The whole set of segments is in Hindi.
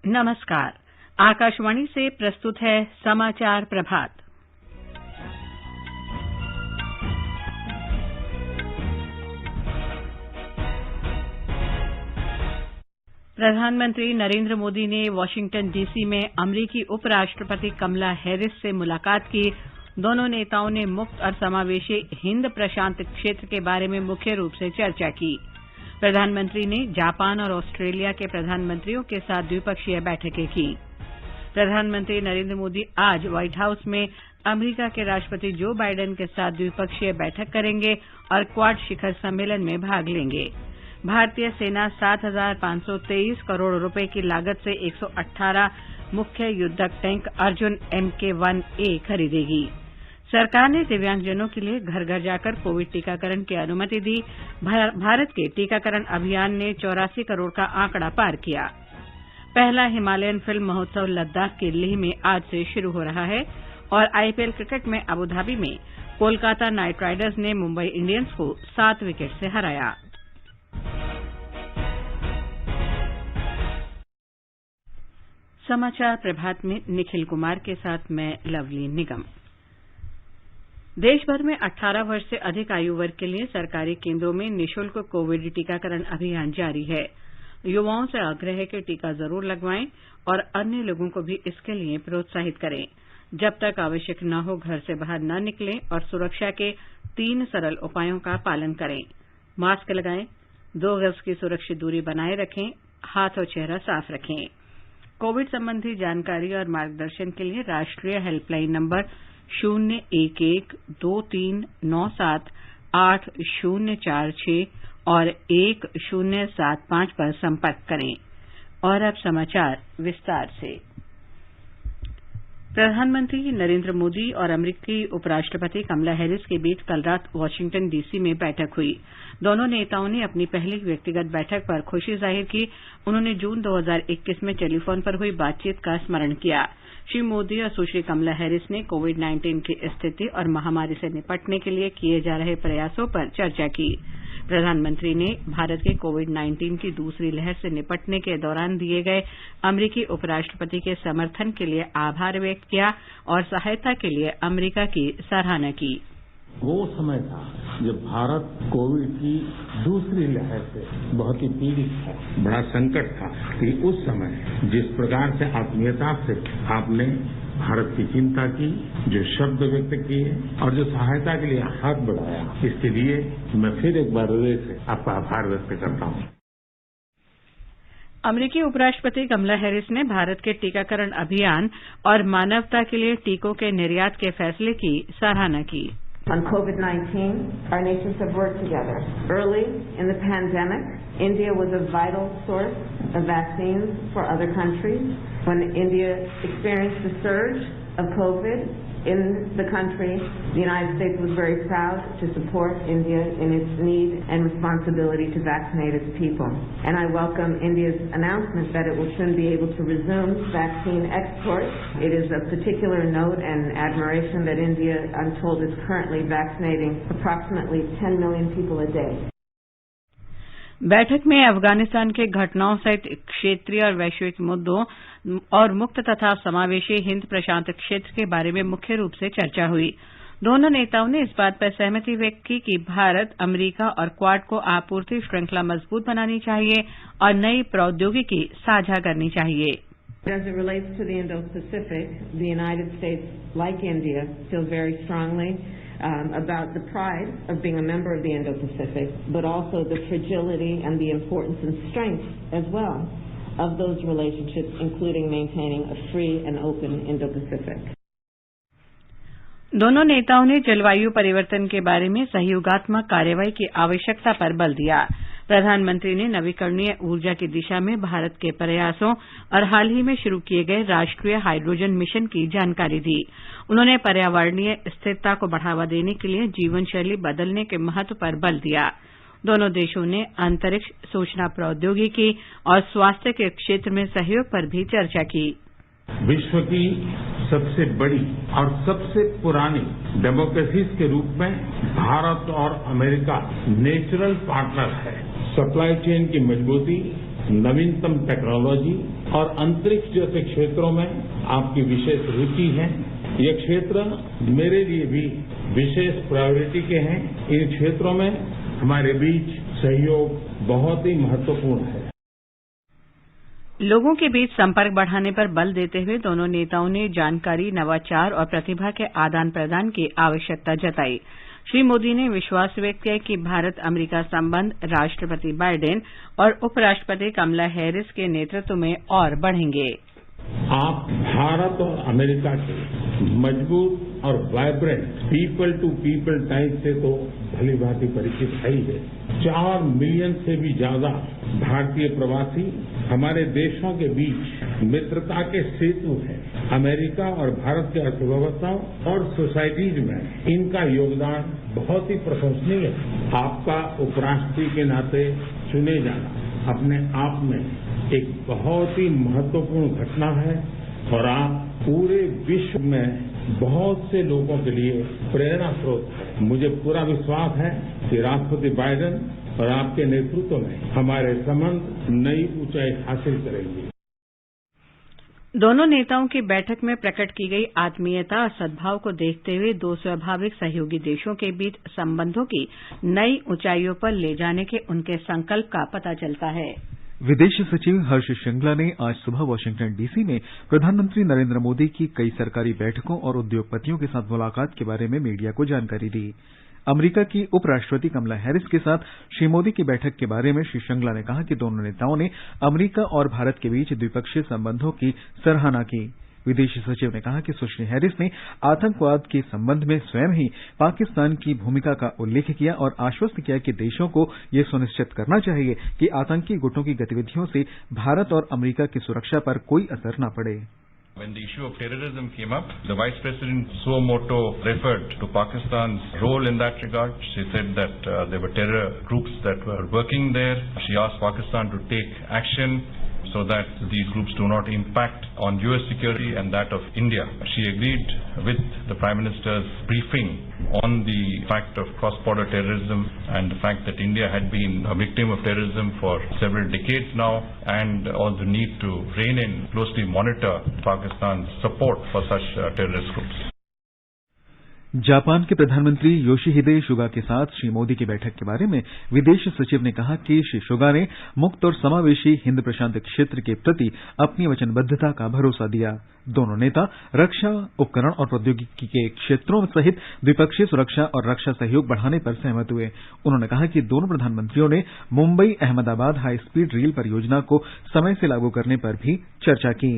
नमस्कार। आकाशवाणी से प्रस्तुत है समाचार प्रभात। प्रधानमंत्री नरेंद्र मोदी ने वाशिंगटन डीसी में अमेरिकी उपराष्ट्रपति कमला हैरिस से मुलाकात की। दोनों नेताओं ने मुक्त और समावेशी हिंद प्रशांत क्षेत्र के बारे में मुख्य रूप से चर्चा की। प्रधानमंत्री ने जापान और ऑस्ट्रेलिया के प्रधानमंत्रियों के साथ द्विपक्षीय बैठकें की। प्रधानमंत्री नरेंद्र मोदी आज व्हाइट हाउस में अमेरिका के राष्ट्रपति जो बाइडेन के साथ द्विपक्षीय बैठक करेंगे और क्वाड शिखर सम्मेलन में भाग लेंगे। भारतीय सेना 7,523 करोड़ रुपए की लागत से 118 मुख्य युद्धक टैंक अर्जुन MK-1A खरीदेगी। सरकार ने दिव्यांगजनों के लिए घर घर जाकर कोविड टीकाकरण की अनुमति दी। भारत के टीकाकरण अभियान ने 84 करोड़ का आंकड़ा पार किया। पहला हिमालयन फिल्म महोत्सव लद्दाख के लेह में आज से शुरू हो रहा है और IPL क्रिकेट में अबुधाबी में कोलकाता नाइट राइडर्स ने मुंबई इंडियंस को 7 विकेट से हराया। समाचार प्रभात में निखिल कुमार के साथ मैं लवली निगम। देश भर में 18 वर्ष से अधिक आयु वर्ग के लिए सरकारी केंद्रों में निःशुल्क कोविड टीकाकरण अभियान जारी है। युवाओं से आग्रह है कि टीका जरूर लगवाएं और अन्य लोगों को भी इसके लिए प्रोत्साहित करें। जब तक आवश्यक न हो घर से बाहर न निकलें और सुरक्षा के 3 सरल उपायों का पालन करें। मास्क लगाएं, 2 गज की सुरक्षित दूरी बनाए रखें, हाथ और चेहरा साफ रखें। कोविड संबंधी जानकारी और मार्गदर्शन के लिए राष्ट्रीय हेल्पलाइन नंबर 011-2397-8046 और 1075 पर संपर्क करें। और अब समाचार विस्तार से। प्रधानमंत्री नरेंद्र मोदी और अमेरिकी उपराष्ट्रपति कमला हैरिस के बीच कल रात वाशिंगटन डीसी में बैठक हुई। दोनों नेताओं ने अपनी पहली व्यक्तिगत बैठक पर खुशी जाहिर की। उन्होंने जून 2021 में टेलीफोन पर हुई बातचीत का स्मरण किया। श्री मोदी और सुश्री कमला हैरिस ने कोविड-19 की स्थिति और महामारी से निपटने के लिए किए जा रहे प्रयासों पर चर्चा की। प्रधानमंत्री ने भारत के कोविड-19 की दूसरी लहर से निपटने के दौरान दिए गए अमेरिकी उपराष्ट्रपति के समर्थन के लिए आभार व्यक्त किया और सहायता के लिए अमेरिका की सराहना की। वो समय था जब भारत कोविड की दूसरी लहर से बहुत ही पीड़ित था, बड़ा संकट था कि उस समय जिस प्रकार से आत्मीयता से आपने भारत की चिंता की, जो शब्द व्यक्त किए और जो सहायता के लिए हाथ बढ़ाया, इसके लिए मैं फिर एक बार हृदय से आपका आभार व्यक्त करता हूं। अमेरिकी उपराष्ट्रपति कमला हैरिस ने भारत के टीकाकरण अभियान और मानवता के लिए टीकों के निर्यात के फैसले की सराहना की। On COVID-19, our nations have worked together. Early in the pandemic, India was a vital source of vaccines for other countries. When India experienced the surge of COVID in the country, the United States was very proud to support India in its need and responsibility to vaccinate its people. And I welcome India's announcement that it will soon be able to resume vaccine exports. It is of particular note and admiration that India, I'm told, is currently vaccinating approximately 10 million people a day. बैठक में अफगानिस्तान के घटनाओं सहित क्षेत्रीय और वैश्विक मुद्दों और मुक्त तथा समावेशी हिंद प्रशांत क्षेत्र के बारे में मुख्य रूप से चर्चा हुई। दोनों नेताओं ने इस बात पर सहमति व्यक्त की कि भारत, अमेरिका और क्वाड को आपूर्ति श्रृंखला मजबूत बनानी चाहिए और नई प्रौद्योगिकी साझा करनी चाहिए। As it relates to the Indo-Pacific, the United States, like India, feels very strongly about the pride of being a member of the Indo-Pacific, but also the fragility and the importance and strength as well of those relationships, including maintaining a free and open Indo-Pacific. दोनों नेताओं ने जलवायु परिवर्तन के बारे में सहयोगात्मक कार्रवाई की आवश्यकता पर बल दिया। प्रधानमंत्री ने नवीकरणीय ऊर्जा की दिशा में भारत के प्रयासों और हाल ही में शुरू किए गए राष्ट्रीय हाइड्रोजन मिशन की जानकारी दी। उन्होंने पर्यावरणीय स्थिरता को बढ़ावा देने के लिए जीवन शैली बदलने के महत्व पर बल दिया। दोनों देशों ने अंतरिक्ष, सूचना प्रौद्योगिकी और स्वास्थ्य के क्षेत्र में सहयोग पर भी चर्चा की। विश्व की सबसे बड़ी और सबसे पुरानी डेमोक्रेसीज के रूप में भारत और अमेरिका नेचुरल पार्टनर है। सप्लाई चेन की मजबूती, नवीनतम टेक्नोलॉजी और अंतरिक्ष जैसे क्षेत्रों में आपकी विशेष रुचि है। ये क्षेत्र मेरे लिए भी विशेष प्रायोरिटी के हैं। इन क्षेत्रों में हमारे बीच सहयोग बहुत ही महत्वपूर्ण है। लोगों के बीच संपर्क बढ़ाने पर बल देते हुए दोनों नेताओं ने जानकारी, नवाचार और प्रतिभा के आदान प्रदान की आवश्यकता जताई। श्री मोदी ने विश्वास व्यक्त किया कि भारत अमेरिका संबंध राष्ट्रपति बाइडेन और उपराष्ट्रपति कमला हैरिस के नेतृत्व में और बढ़ेंगे। आप भारत और अमेरिका के मजबूत और vibrant people to people type से तो भली भांति परिचित है ही है। 4 मिलियन से भी ज्यादा भारतीय प्रवासी हमारे देशों के बीच मित्रता के सेतु हैं। अमेरिका और भारत की अर्थव्यवस्था और सोसाइटीज में इनका योगदान बहुत ही प्रशंसनीय है। आपका उपराष्ट्रपति के नाते चुने जाना अपने आप में एक बहुत ही महत्वपूर्ण घटना है और आप पूरे विश्व में बहुत से लोगों के लिए प्रेरणा स्रोत है। मुझे पूरा विश्वास है कि राष्ट्रपति बाइडेन और आपके नेतृत्व में हमारे संबंध नई ऊंचाई हासिल करेंगे। दोनों नेताओं की बैठक में प्रकट की गई आत्मीयता और सद्भाव को देखते हुए दो स्वाभाविक सहयोगी देशों के बीच संबंधों की नई ऊंचाइयों पर ले जाने के उनके संकल्प का पता चलता है। विदेश सचिव हर्ष श्रृंगला ने आज सुबह वाशिंगटन डीसी में प्रधानमंत्री नरेंद्र मोदी की कई सरकारी बैठकों और उद्योगपतियों के साथ मुलाकात के बारे में मीडिया को जानकारी दी। अमेरिका की उपराष्ट्रपति कमला हैरिस के साथ श्री मोदी की बैठक के बारे में श्री श्रृंगला ने कहा कि दोनों नेताओं ने अमेरिका और भारत के बीच द्विपक्षीय संबंधों की सराहना की। विदेश सचिव ने कहा कि सुश्री हैरिस ने आतंकवाद के संबंध में स्वयं ही पाकिस्तान की भूमिका का उल्लेख किया और आश्वस्त किया कि देशों को यह सुनिश्चित करना चाहिए कि आतंकी गुटों की गतिविधियों से भारत और अमेरिका की सुरक्षा पर कोई असर न पड़े। When the issue of terrorism came up, the Vice President suo motu referred to Pakistan's role in that regard. She said that there were terror groups that were working there. She asked Pakistan to take action so that these groups do not impact on U.S. security and that of India. She agreed with the Prime Minister's briefing on the fact of cross-border terrorism and the fact that India had been a victim of terrorism for several decades now, and all the need to rein in, closely monitor Pakistan's support for such terrorist groups. Japan के प्रधानमंत्री योशिहिदे सुगा के साथ श्री मोदी की बैठक के बारे में विदेश सचिव ने कहा कि श्री सुगा ने मुक्त और समावेशी हिंद प्रशांत क्षेत्र के प्रति अपनी वचनबद्धता का भरोसा दिया। दोनों नेता रक्षा, उपकरण और प्रौद्योगिकी के क्षेत्रों सहित द्विपक्षीय सुरक्षा और रक्षा सहयोग बढ़ाने पर सहमत हुए। उन्होंने कहा कि दोनों प्रधानमंत्रियों ने Mumbai Ahmedabad high speed rail परियोजना को समय से लागू करने पर भी चर्चा की।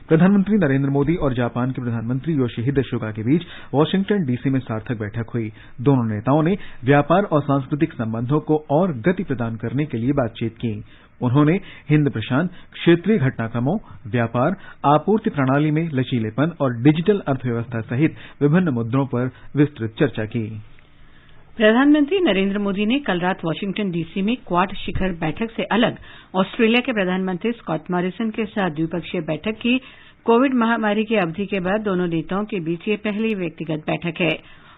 प्रधानमंत्री नरेंद्र मोदी और जापान के प्रधानमंत्री योशिहिदे सुगा के बीच वाशिंगटन डीसी में सार्थक बैठक हुई। दोनों नेताओं ने व्यापार और सांस्कृतिक संबंधों को और गति प्रदान करने के लिए बातचीत की। उन्होंने हिंद प्रशांत क्षेत्रीय घटनाक्रमों, व्यापार, आपूर्ति प्रणाली में लचीलेपन और डिजिटल अर्थव्यवस्था सहित विभिन्न मुद्दों पर विस्तृत चर्चा की। प्रधानमंत्री नरेंद्र मोदी ने कल रात वाशिंगटन डीसी में क्वाड शिखर बैठक से अलग ऑस्ट्रेलिया के प्रधानमंत्री स्कॉट मॉरिसन के साथ द्विपक्षीय बैठक की। कोविड महामारी की अवधि के बाद दोनों नेताओं के बीच ये पहली व्यक्तिगत बैठक है।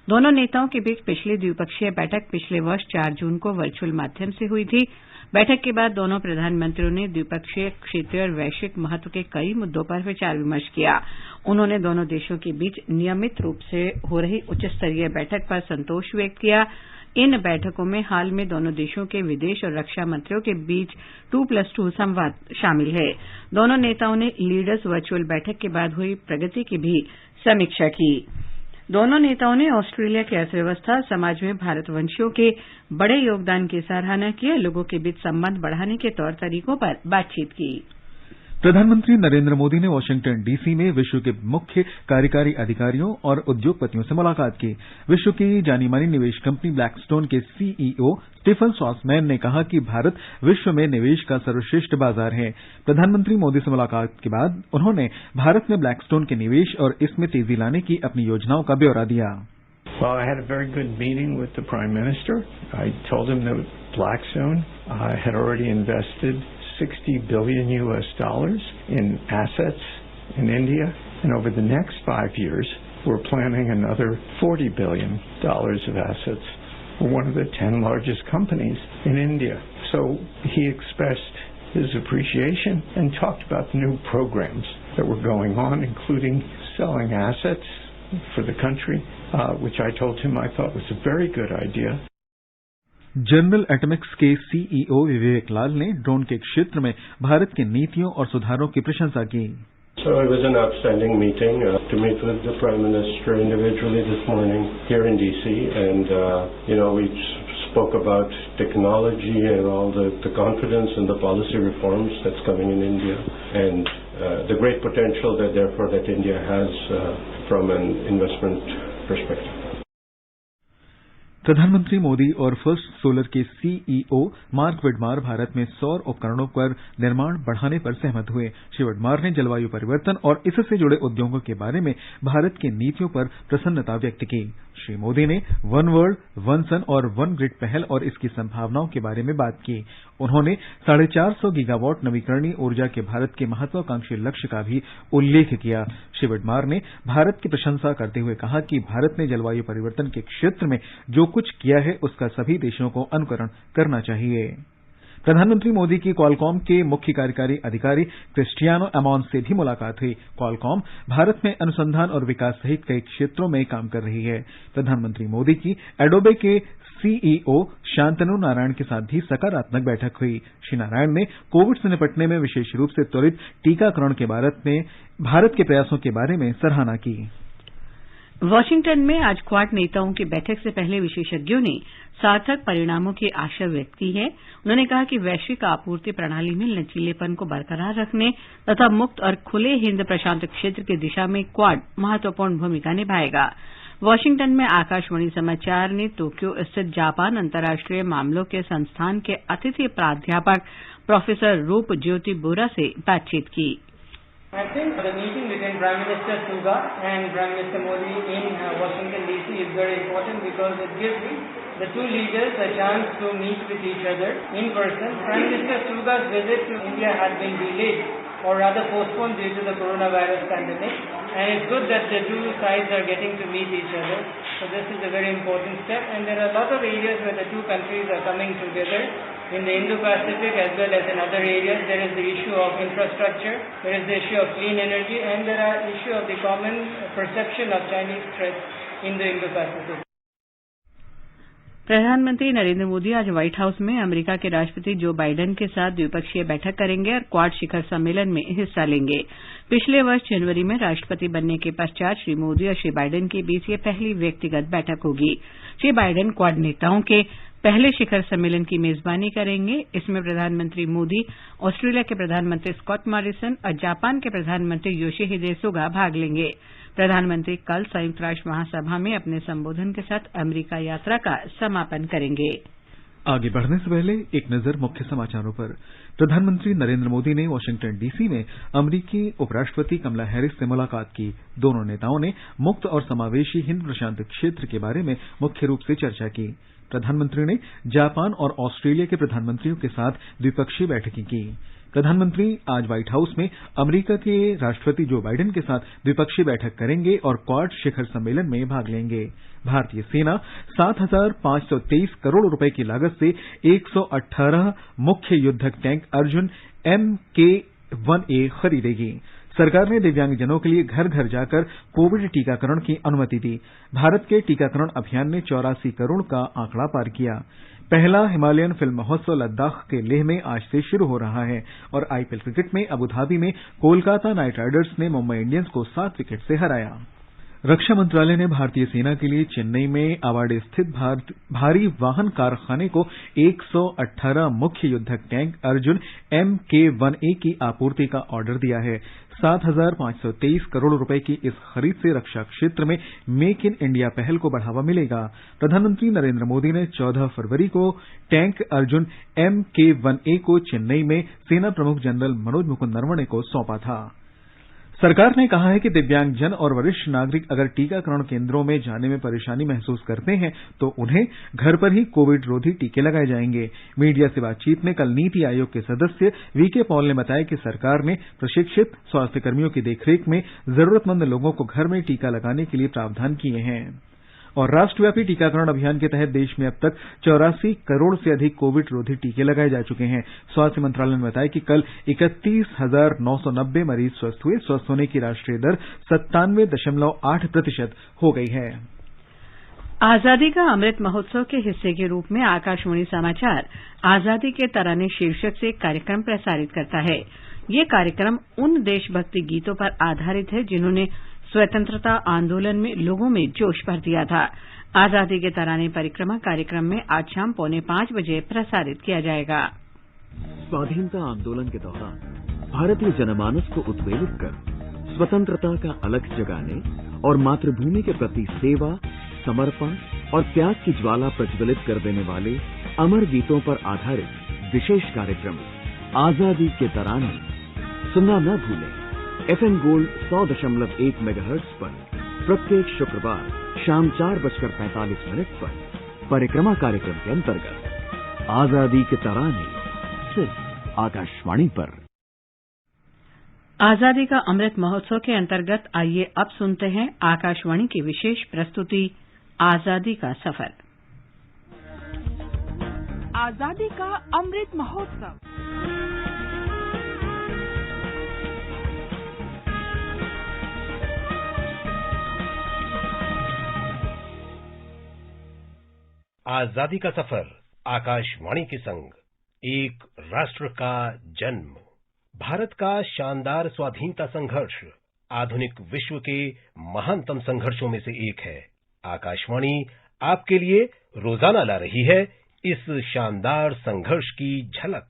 दोनों नेताओं के बीच पिछली द्विपक्षीय बैठक पिछले वर्ष 4 जून को वर्चुअल माध्यम से हुई थी। बैठक के बाद दोनों प्रधानमंत्रियों ने द्विपक्षीय, क्षेत्रीय और वैश्विक महत्व के कई मुद्दों पर विचार विमर्श किया। उन्होंने दोनों देशों के बीच नियमित रूप से हो रही उच्च स्तरीय बैठक पर संतोष व्यक्त किया। इन बैठकों में हाल में दोनों देशों के विदेश और रक्षा मंत्रियों के बीच 2+2 संवाद शामिल है। दोनों नेताओं ने लीडर्स वर्चुअल बैठक के बाद हुई प्रगति की भी समीक्षा की। दोनों नेताओं ने ऑस्ट्रेलिया की अर्थव्यवस्था और समाज में भारतवंशियों के बड़े योगदान की सराहना की और लोगों के बीच संबंध बढ़ाने के तौर तरीकों पर बातचीत की। प्रधानमंत्री नरेंद्र मोदी ने वाशिंगटन डीसी में विश्व के मुख्य कार्यकारी अधिकारियों और उद्योगपतियों से मुलाकात की। विश्व की जानी मानी निवेश कंपनी ब्लैकस्टोन के सीईओ स्टीफन श्वार्ट्जमैन ने कहा कि भारत विश्व में निवेश का सर्वश्रेष्ठ बाजार है। प्रधानमंत्री मोदी से मुलाकात के बाद उन्होंने भारत में ब्लैकस्टोन के निवेश और इसमें तेजी लाने की अपनी योजनाओं का ब्यौरा दिया। Well, I had a very good meeting with the Prime Minister. I told him that Blackstone had already invested $60 billion in assets in India, and over the next 5 years, we're planning another $40 billion of assets for one of the 10 largest companies in India. So he expressed his appreciation and talked about the new programs that were going on, including selling assets for the country, which I told him I thought was a very good idea. General Atomics के सीईओ विवेक लाल ने ड्रोन के क्षेत्र में भारत की नीतियों और सुधारों की प्रशंसा की। So it was an outstanding meeting to meet with the Prime Minister individually this morning here in DC, and we spoke about technology and all the confidence in the policy reforms that's coming in India, and the great potential that India has from an investment perspective. प्रधानमंत्री मोदी और फर्स्ट सोलर के सीईओ मार्क विडमार भारत में सौर उपकरणों पर निर्माण बढ़ाने पर सहमत हुए। श्री विडमार ने जलवायु परिवर्तन और इससे जुड़े उद्योगों के बारे में भारत की नीतियों पर प्रसन्नता व्यक्त की। श्री मोदी ने वन वर्ल्ड, वन सन और वन ग्रिड पहल और इसकी संभावनाओं के बारे में बात की। उन्होंने 450 गीगावाट नवीकरणीय ऊर्जा के भारत के महत्वाकांक्षी लक्ष्य का भी उल्लेख किया। श्री विडमार ने भारत की प्रशंसा करते हुए कहा कि भारत ने जलवायु परिवर्तन के क्षेत्र में जो कुछ किया है उसका सभी देशों को अनुकरण करना चाहिए। प्रधानमंत्री मोदी की क्वालकॉम के मुख्य कार्यकारी अधिकारी क्रिस्टियानो अमोंस से भी मुलाकात हुई। क्वालकॉम भारत में अनुसंधान और विकास सहित कई क्षेत्रों में काम कर रही है। प्रधानमंत्री मोदी की एडोबे के सीईओ शांतनु नारायण के साथ भी सकारात्मक बैठक हुई। श्री नारायण ने कोविड से निपटने में विशेष रूप से त्वरित टीकाकरण के भारत के प्रयासों के बारे में सराहना की। वाशिंगटन में आज क्वाड नेताओं की बैठक से पहले विशेषज्ञों ने सार्थक परिणामों की आशा व्यक्त की है। उन्होंने कहा कि वैश्विक आपूर्ति प्रणाली में लचीलेपन को बरकरार रखने तथा मुक्त और खुले हिंद प्रशांत क्षेत्र की दिशा में क्वाड महत्वपूर्ण भूमिका निभाएगा। वाशिंगटन में आकाशवाणी समाचार ने टोक्यो स्थित जापान अंतर्राष्ट्रीय मामलों के संस्थान के अतिथि प्राध्यापक प्रोफेसर रूप ज्योति बोरा से बातचीत की। I think the meeting between Prime Minister Suga and Prime Minister Modi in Washington DC is very important because it gives the two leaders a chance to meet with each other in person. Prime Minister Suga's visit to India had been delayed or rather postponed due to the coronavirus pandemic, and it's good that the two sides are getting to meet each other. So this is a very important step, and there are a lot of areas where the two countries are coming together. In the Indo-Pacific as well as in other areas, there is the issue of infrastructure, there is the issue of clean energy, and there are issue of the common perception of Chinese threats in the Indo-Pacific. प्रधानमंत्री नरेंद्र मोदी आज व्हाइट हाउस में अमेरिका के राष्ट्रपति जो बाइडेन के साथ द्विपक्षीय बैठक करेंगे और क्वाड शिखर सम्मेलन में हिस्सा लेंगे। पिछले वर्ष जनवरी में राष्ट्रपति बनने के पश्चात श्री मोदी और श्री बाइडेन के बीच ये पहली व्यक्तिगत बैठक होगी। श्री बाइडेन क्वाड नेताओं के पहले शिखर सम्मेलन की मेजबानी करेंगे। इसमें प्रधानमंत्री मोदी, ऑस्ट्रेलिया के प्रधानमंत्री स्कॉट मॉरिसन और जापान के प्रधानमंत्री योशिहिदे सुगा भाग लेंगे। प्रधानमंत्री कल संयुक्त राष्ट्र महासभा में अपने संबोधन के साथ अमेरिका यात्रा का समापन करेंगे। आगे बढ़ने से पहले एक नजर मुख्य समाचारों पर। प्रधानमंत्री नरेंद्र मोदी ने वाशिंगटन डीसी में अमेरिकी उपराष्ट्रपति कमला हैरिस से मुलाकात की। दोनों नेताओं ने मुक्त और समावेशी हिंद प्रशांत क्षेत्र के बारे में मुख्य रूप से चर्चा की। प्रधानमंत्री ने जापान और ऑस्ट्रेलिया के प्रधानमंत्रियों के साथ द्विपक्षीय बैठकें की। प्रधानमंत्री आज व्हाइट हाउस में अमेरिका के राष्ट्रपति जो बाइडेन के साथ द्विपक्षीय बैठक करेंगे और क्वाड शिखर सम्मेलन में भाग लेंगे। भारतीय सेना 7,523 करोड़ रुपए की लागत से 118 मुख्य युद्धक टैंक अर्जुन MK-1A खरीदेगी। सरकार ने दिव्यांगजनों के लिए घर घर जाकर कोविड टीकाकरण की अनुमति दी। भारत के टीकाकरण अभियान ने 84 करोड़ का आंकड़ा पार किया। पहला हिमालयन फिल्म महोत्सव लद्दाख के लेह में आज से शुरू हो रहा है और आईपीएल क्रिकेट में अबुधाबी में कोलकाता नाइट राइडर्स ने मुंबई इंडियंस को 7 विकेट से हराया। रक्षा मंत्रालय ने भारतीय सेना के लिए चेन्नई में अवाडे स्थित भारी वाहन कारखाने को 118 मुख्य युद्धक टैंक अर्जुन MK-1A की आपूर्ति का ऑर्डर दिया है। 7,523 करोड़ रुपए की इस खरीद से रक्षा क्षेत्र में मेक इन इंडिया पहल को बढ़ावा मिलेगा। प्रधानमंत्री नरेंद्र मोदी ने 14 फरवरी को टैंक अर्जुन MK-1A को चेन्नई में सेना प्रमुख जनरल मनोज मुकुंद नरवणे को सौंपा था। सरकार ने कहा है कि दिव्यांगजन और वरिष्ठ नागरिक अगर टीकाकरण केंद्रों में जाने में परेशानी महसूस करते हैं तो उन्हें घर पर ही कोविड रोधी टीके लगाए जाएंगे। मीडिया से बातचीत में कल नीति आयोग के सदस्य वीके पॉल ने बताया कि सरकार ने प्रशिक्षित स्वास्थ्यकर्मियों की देखरेख में जरूरतमंद लोगों को घर में टीका लगाने के लिए प्रावधान किए हैं। और राष्ट्रव्यापी टीकाकरण अभियान के तहत देश में अब तक 84 करोड़ से अधिक कोविड रोधी टीके लगाए जा चुके हैं। स्वास्थ्य मंत्रालय ने बताया कि कल 31,990 मरीज स्वस्थ हुए। स्वस्थ होने की राष्ट्रीय दर 97.8% हो गई है। आजादी का अमृत महोत्सव के हिस्से के रूप में आकाशवाणी समाचार आजादी के तराने शीर्षक से कार्यक्रम प्रसारित करता है। ये कार्यक्रम उन देशभक्ति गीतों पर आधारित है जिन्होंने स्वतंत्रता आंदोलन में लोगों में जोश भर दिया था। आजादी के तराने परिक्रमा कार्यक्रम में आज शाम 4:45 बजे प्रसारित किया जाएगा। स्वाधीनता आंदोलन के दौरान भारतीय जनमानस को उत्प्रेरित कर स्वतंत्रता का अलख जगाने और मातृभूमि के प्रति सेवा, समर्पण और त्याग की ज्वाला प्रज्वलित कर देने वाले अमर गीतों पर आधारित विशेष कार्यक्रम आजादी के तराने सुनना न भूलें। FM गोल्ड 100.1 मेगाहर्ट्ज पर प्रत्येक शुक्रवार शाम 4:45 पर परिक्रमा कार्यक्रम के अंतर्गत आजादी के तराने सिर्फ आकाशवाणी पर। आजादी का अमृत महोत्सव के अंतर्गत आइए अब सुनते हैं आकाशवाणी की विशेष प्रस्तुति आजादी का सफर। आजादी का अमृत महोत्सव। आजादी का सफर आकाशवाणी के संग एक राष्ट्र का जन्म। भारत का शानदार स्वाधीनता संघर्ष आधुनिक विश्व के महानतम संघर्षों में से एक है। आकाशवाणी आपके लिए रोजाना ला रही है इस शानदार संघर्ष की झलक।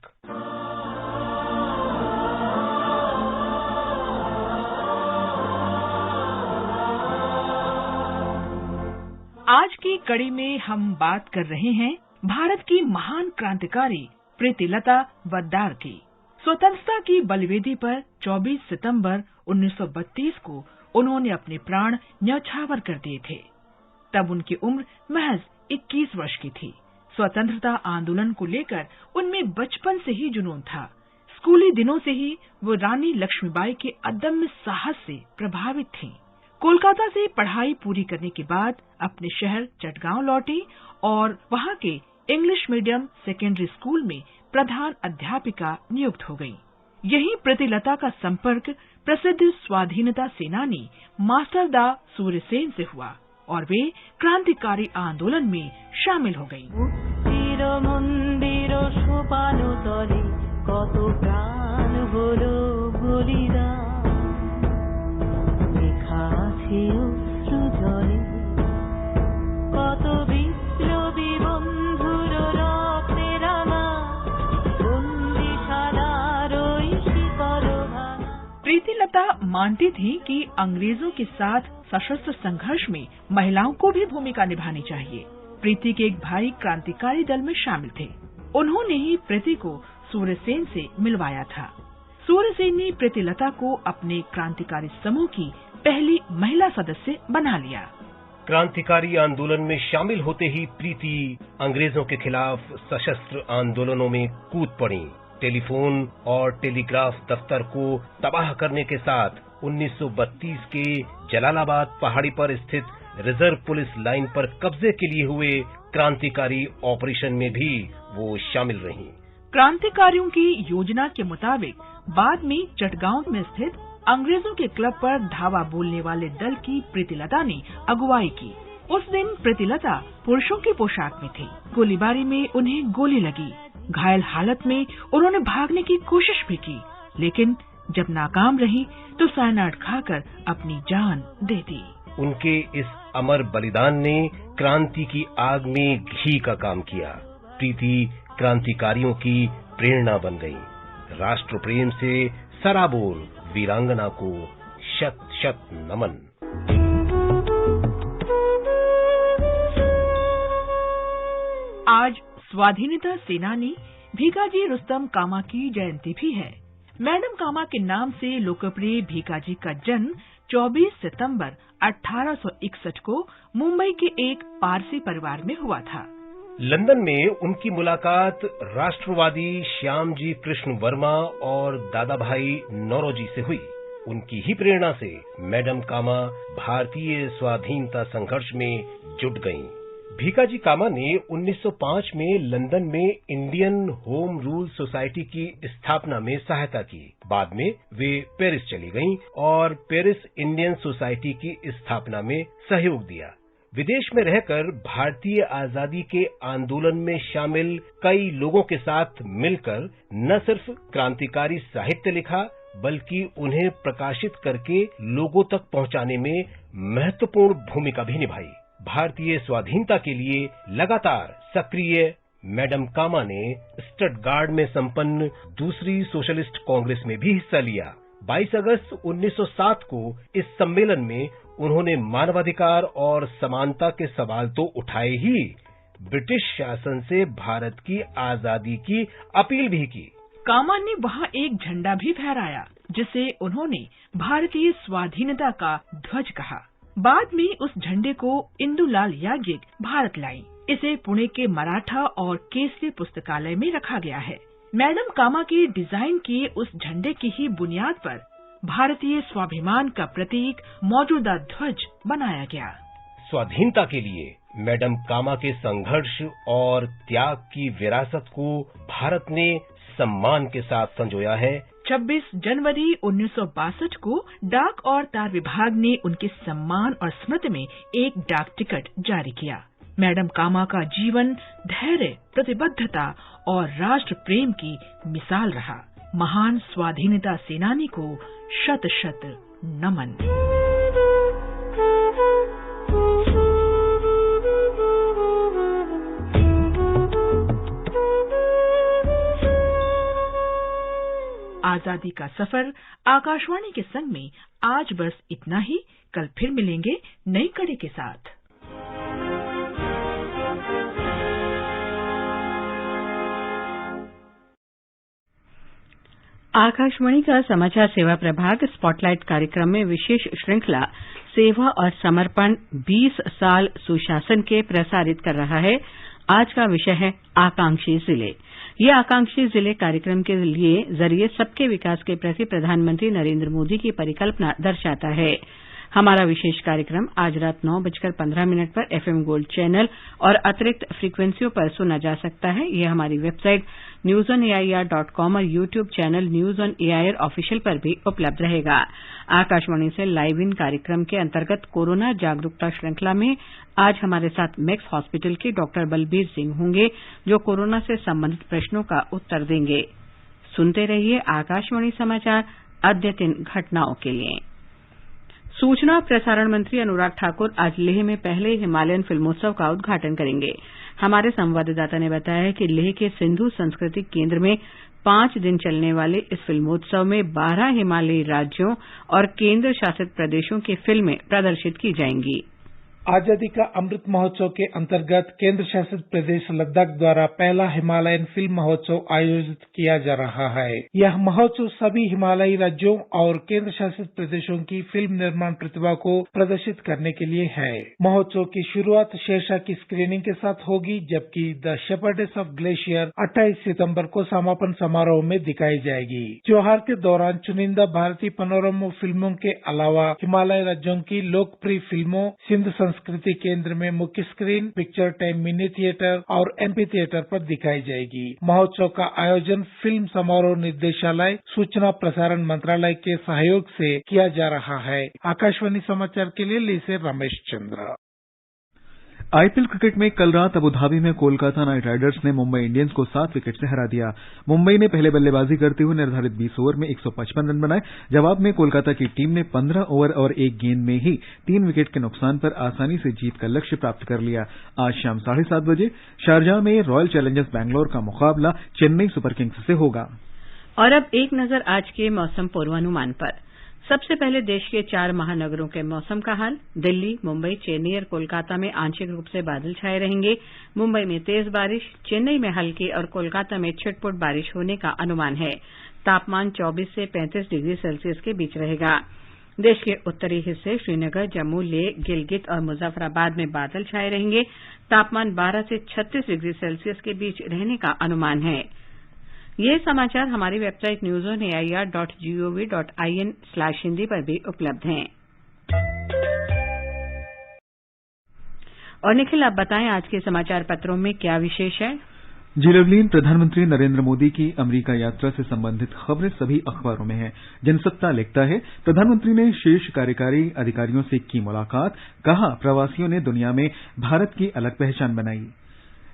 आज की कड़ी में हम बात कर रहे हैं भारत की महान क्रांतिकारी प्रीतिलता वद्दार की। स्वतंत्रता की बलिवेदी पर 24 सितंबर 1932 को उन्होंने अपने प्राण न्यौछावर कर दिए थे। तब उनकी उम्र महज 21 वर्ष की थी। स्वतंत्रता आंदोलन को लेकर उनमें बचपन से ही जुनून था। स्कूली दिनों से ही वो रानी लक्ष्मीबाई के अदम्य साहस से प्रभावित थीं। कोलकाता से पढ़ाई पूरी करने के बाद अपने शहर चटगांव लौटी और वहां के इंग्लिश मीडियम सेकेंडरी स्कूल में प्रधान अध्यापिका नियुक्त हो गई। यहीं प्रीतिलता का संपर्क प्रसिद्ध स्वाधीनता सेनानी मास्टर दा सूर्यसेन से हुआ और वे क्रांतिकारी आंदोलन में शामिल हो गयी। प्रीतिलता मानती थी कि अंग्रेजों के साथ सशस्त्र संघर्ष में महिलाओं को भी भूमिका निभानी चाहिए। प्रीति के एक भाई क्रांतिकारी दल में शामिल थे। उन्होंने ही प्रीति को सूर्यसेन से मिलवाया था। सूर्यसेन ने प्रीतिलता को अपने क्रांतिकारी समूह की पहली महिला सदस्य बना लिया। क्रांतिकारी आंदोलन में शामिल होते ही प्रीति अंग्रेजों के खिलाफ सशस्त्र आंदोलनों में कूद पड़ी। टेलीफोन और टेलीग्राफ दफ्तर को तबाह करने के साथ 1932 के जलालाबाद पहाड़ी पर स्थित रिजर्व पुलिस लाइन पर कब्जे के लिए हुए क्रांतिकारी ऑपरेशन में भी वो शामिल रहीं। क्रांतिकारियों की योजना के मुताबिक बाद में चटगांव में स्थित अंग्रेजों के क्लब पर धावा बोलने वाले दल की प्रीतिलता ने अगुवाई की। उस दिन प्रीतिलता पुरुषों की पोशाक में थी। गोलीबारी में उन्हें गोली लगी। घायल हालत में उन्होंने भागने की कोशिश भी की, लेकिन जब नाकाम रही तो साइनाइड खाकर अपनी जान दे दी। उनके इस अमर बलिदान ने क्रांति की आग में घी का काम किया। प्रीति क्रांतिकारियों की प्रेरणा बन गई। राष्ट्र प्रेम से सराबोर वीरांगना को शत शत नमन। आज स्वाधीनता सेनानी भीकाजी रुस्तम कामा की जयंती भी है। मैडम कामा के नाम से लोकप्रिय भीकाजी का जन्म 24 सितंबर 1861 को मुंबई के एक पारसी परिवार में हुआ था। लंदन में उनकी मुलाकात राष्ट्रवादी श्यामजी कृष्ण वर्मा और दादा भाई नौरोजी से हुई। उनकी ही प्रेरणा से मैडम कामा भारतीय स्वाधीनता संघर्ष में जुट गईं। भीकाजी कामा ने 1905 में लंदन में इंडियन होम रूल सोसाइटी की स्थापना में सहायता की। बाद में वे पेरिस चली गईं और पेरिस इंडियन सोसाइटी की स्थापना में सहयोग दिया। विदेश में रहकर भारतीय आजादी के आंदोलन में शामिल कई लोगों के साथ मिलकर न सिर्फ क्रांतिकारी साहित्य लिखा, बल्कि उन्हें प्रकाशित करके लोगों तक पहुंचाने में महत्वपूर्ण भूमिका भी निभाई। भारतीय स्वाधीनता के लिए लगातार सक्रिय मैडम कामा ने स्टटगार्ड में संपन्न दूसरी सोशलिस्ट कांग्रेस में भी हिस्सा लिया। 22 अगस्त 1907 को इस सम्मेलन में उन्होंने मानवाधिकार और समानता के सवाल तो उठाए ही, ब्रिटिश शासन से भारत की आजादी की अपील भी की। कामा ने वहाँ एक झंडा भी फहराया, जिसे उन्होंने भारतीय स्वाधीनता का ध्वज कहा। बाद में उस झंडे को इंदुलाल याज्ञिक भारत लाई। इसे पुणे के मराठा और केसरी पुस्तकालय में रखा गया है। मैडम कामा के डिजाइन किए उस झंडे की ही बुनियाद पर भारतीय स्वाभिमान का प्रतीक मौजूदा ध्वज बनाया गया। स्वाधीनता के लिए मैडम कामा के संघर्ष और त्याग की विरासत को भारत ने सम्मान के साथ संजोया है। 26 जनवरी 1962 को डाक और तार विभाग ने उनके सम्मान और स्मृति में एक डाक टिकट जारी किया। मैडम कामा का जीवन धैर्य, प्रतिबद्धता और राष्ट्र प्रेम की मिसाल रहा। महान स्वाधीनता सेनानी को शत शत नमन। आजादी का सफर आकाशवाणी के संग में आज बस इतना ही। कल फिर मिलेंगे नई कड़ी के साथ। आकाशवाणी का समाचार सेवा प्रभाग स्पॉटलाइट कार्यक्रम में विशेष श्रृंखला सेवा और समर्पण 20 साल सुशासन के प्रसारित कर रहा है। आज का विषय है आकांक्षी जिले। ये आकांक्षी जिले कार्यक्रम के जरिए सबके विकास के प्रति प्रधानमंत्री नरेंद्र मोदी की परिकल्पना दर्शाता है। हमारा विशेष कार्यक्रम आज रात 9:15 पर एफएम गोल्ड चैनल और अतिरिक्त फ्रीक्वेंसियों पर सुना जा सकता है। यह हमारी वेबसाइट newsonair.com और YouTube channel news on AIR official पर भी उपलब्ध रहेगा। आकाशवाणी से लाइव इन कार्यक्रम के अंतर्गत कोरोना जागरूकता श्रृंखला में आज हमारे साथ मैक्स हॉस्पिटल के डॉक्टर बलबीर सिंह होंगे, जो कोरोना से संबंधित प्रश्नों का उत्तर देंगे। सुनते रहिए आकाशवाणी समाचार अद्यतन घटनाओं के लिए। सूचना प्रसारण मंत्री अनुराग ठाकुर आज लेह में पहले हिमालयन फिल्मोत्सव का उद्घाटन करेंगे। हमारे संवाददाता ने बताया है कि लेह के सिंधु सांस्कृतिक केंद्र में 5 दिन चलने वाले इस फिल्मोत्सव में 12 हिमालयी राज्यों और केंद्र शासित प्रदेशों की फिल्में प्रदर्शित की जाएंगी। आजादी का अमृत महोत्सव के अंतर्गत केंद्र शासित प्रदेश लद्दाख द्वारा पहला हिमालयन फिल्म महोत्सव आयोजित किया जा रहा है। यह महोत्सव सभी हिमालयी राज्यों और केंद्र शासित प्रदेशों की फिल्म निर्माण प्रतिभा को प्रदर्शित करने के लिए है। महोत्सव की शुरुआत शेरशाह की स्क्रीनिंग के साथ होगी, जबकि द शेपर्डेस ऑफ ग्लेशियर 28 सितंबर को समापन समारोह में दिखाई जाएगी। त्योहार के दौरान चुनिंदा भारतीय पैनोरमा फिल्मों के अलावा हिमालय राज्यों की लोकप्रिय फिल्मों सिंधु संस्कृति केंद्र में मुख्य screen, picture time, mini theatre और एम्पी थिएटर पर दिखाई जाएगी। महोत्सव का आयोजन फिल्म समारोह निर्देशालय, सूचना प्रसारण मंत्रालय के सहयोग से किया जा रहा है। आकाशवाणी समाचार के लिए ली से रमेश चंद्र। आईपीएल क्रिकेट में कल रात अबुधाबी में कोलकाता नाइट राइडर्स ने मुंबई इंडियंस को 7 विकेट से हरा दिया। मुंबई ने पहले बल्लेबाजी करते हुए निर्धारित 20 ओवर में 155 रन बनाए। जवाब में कोलकाता की टीम ने 15 ओवर और 1 गेंद में ही 3 विकेट के नुकसान पर आसानी से जीत का लक्ष्य प्राप्त कर लिया। आज शाम 7:30 बजे शारजाह में रॉयल चैलेंजर्स बैंगलोर का मुकाबला चेन्नई सुपर किंग्स से होगा। और अब एक नजर आज के मौसम पूर्वानुमान पर। सबसे पहले देश के 4 महानगरों के मौसम का हाल। दिल्ली, मुंबई, चेन्नई और कोलकाता में आंशिक रूप से बादल छाए रहेंगे। मुंबई में तेज बारिश, चेन्नई में हल्की और कोलकाता में छिटपुट बारिश होने का अनुमान है। तापमान 24 से 35 डिग्री सेल्सियस के बीच रहेगा। देश के उत्तरी हिस्से श्रीनगर, जम्मू, लेह, गिलगित और मुजफ्फराबाद में बादल छाए रहेंगे। तापमान 12 से 36 डिग्री सेल्सियस के बीच रहने का अनुमान है। ये समाचार हमारी वेबसाइट newsonair.gov.in/hindi पर भी उपलब्ध हैं। और निखिल, आप बताएं आज के समाचार पत्रों में क्या विशेष है? जी लवलीन, प्रधानमंत्री नरेंद्र मोदी की अमेरिका यात्रा से संबंधित खबरें सभी अखबारों में हैं। जनसत्ता लिखता है, प्रधानमंत्री ने शीर्ष कार्यकारी अधिकारियों से की मुलाकात, कहा प्रवासियों ने दुनिया में भारत की अलग पहचान बनाई।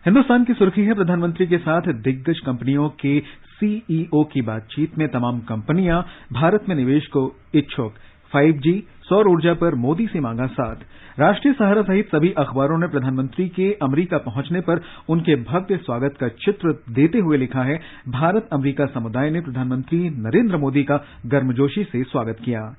हिन्दुस्तान की सुर्खी है, प्रधानमंत्री के साथ दिग्गज कंपनियों के सीईओ की बातचीत में तमाम कंपनियां भारत में निवेश को इच्छुक। 5G, सौर ऊर्जा पर मोदी से मांगा साथ। राष्ट्रीय सहारा सहित सभी अखबारों ने प्रधानमंत्री के अमेरिका पहुंचने पर उनके भव्य स्वागत का चित्र देते हुए लिखा है, भारत अमेरिका समुदाय ने प्रधानमंत्री नरेंद्र मोदी का गर्मजोशी से स्वागत किया।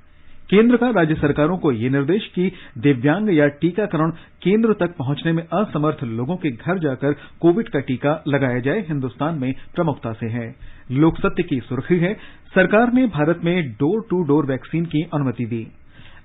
केंद्र का राज्य सरकारों को ये निर्देश कि दिव्यांग या टीकाकरण केंद्र तक पहुंचने में असमर्थ लोगों के घर जाकर कोविड का टीका लगाया जाए, हिन्दुस्तान में प्रमुखता से है। लोकसत्य की सुर्खी है, सरकार ने भारत में डोर टू डोर वैक्सीन की अनुमति दी।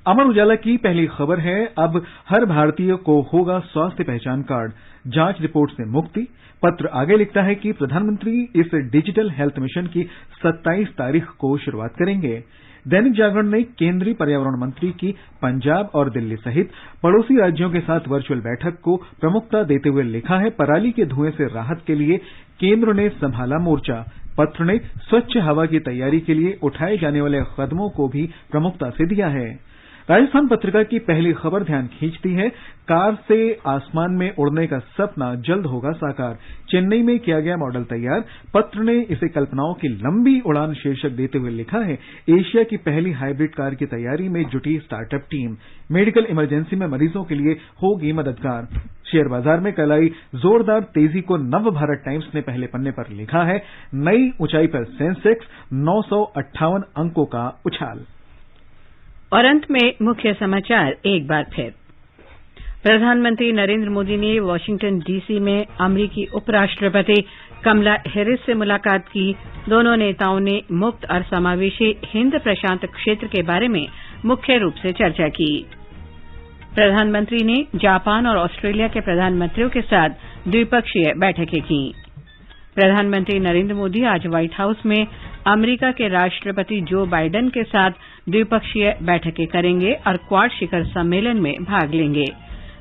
अमर उजाला की पहली खबर है, अब हर भारतीय को होगा स्वास्थ्य पहचान कार्ड, जांच रिपोर्ट से मुक्ति। पत्र आगे लिखता है कि प्रधानमंत्री इस डिजिटल हेल्थ मिशन की 27 तारीख को शुरुआत करेंगे। दैनिक जागरण ने केंद्रीय पर्यावरण मंत्री की पंजाब और दिल्ली सहित पड़ोसी राज्यों के साथ वर्चुअल बैठक को प्रमुखता देते हुए लिखा है, पराली के धुएं से राहत के लिए केंद्र ने संभाला मोर्चा। पत्र ने स्वच्छ हवा की तैयारी के लिए उठाए जाने वाले कदमों को भी प्रमुखता से दिया है। राजस्थान पत्रिका की पहली खबर ध्यान खींचती है, कार से आसमान में उड़ने का सपना जल्द होगा साकार, चेन्नई में किया गया मॉडल तैयार। पत्र ने इसे कल्पनाओं की लंबी उड़ान शीर्षक देते हुए लिखा है, एशिया की पहली हाइब्रिड कार की तैयारी में जुटी स्टार्टअप टीम, मेडिकल इमरजेंसी में मरीजों के लिए होगी मददगार। शेयर बाजार में कल आई जोरदार तेजी को नव भारत टाइम्स ने पहले पन्ने पर लिखा है, नई ऊंचाई पर सेंसेक्स, 958 अंकों का उछाल। और अंत में मुख्य समाचार एक बार फिर। प्रधानमंत्री नरेंद्र मोदी ने वाशिंगटन डीसी में अमेरिकी उपराष्ट्रपति कमला हैरिस से मुलाकात की। दोनों नेताओं ने मुक्त और समावेशी हिंद प्रशांत क्षेत्र के बारे में मुख्य रूप से चर्चा की। प्रधानमंत्री ने जापान और ऑस्ट्रेलिया के प्रधानमंत्रियों के साथ द्विपक्षीय बैठकें की। प्रधानमंत्री नरेंद्र मोदी आज व्हाइट हाउस में अमेरिका के राष्ट्रपति जो बाइडेन के साथ द्विपक्षीय बैठकें करेंगे और क्वाड शिखर सम्मेलन में भाग लेंगे।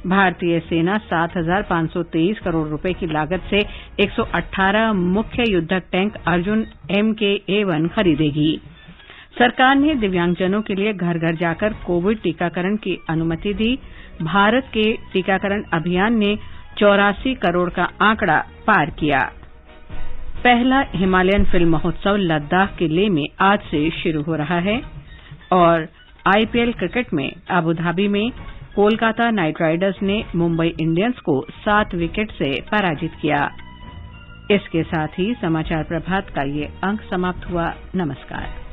भारतीय सेना 7,523 करोड़ रुपए की लागत से 118 मुख्य युद्धक टैंक अर्जुन MK-A1 खरीदेगी। सरकार ने दिव्यांगजनों के लिए घर घर जाकर कोविड टीकाकरण की अनुमति दी। भारत के टीकाकरण अभियान ने 84 करोड़ का आंकड़ा पार किया। पहला हिमालयन फिल्म महोत्सव लद्दाख के लेह में आज से शुरू हो रहा है। और IPL क्रिकेट में अबू धाबी में कोलकाता नाइट राइडर्स ने मुंबई इंडियंस को 7 विकेट से पराजित किया। इसके साथ ही समाचार प्रभात का ये अंक समाप्त हुआ। नमस्कार।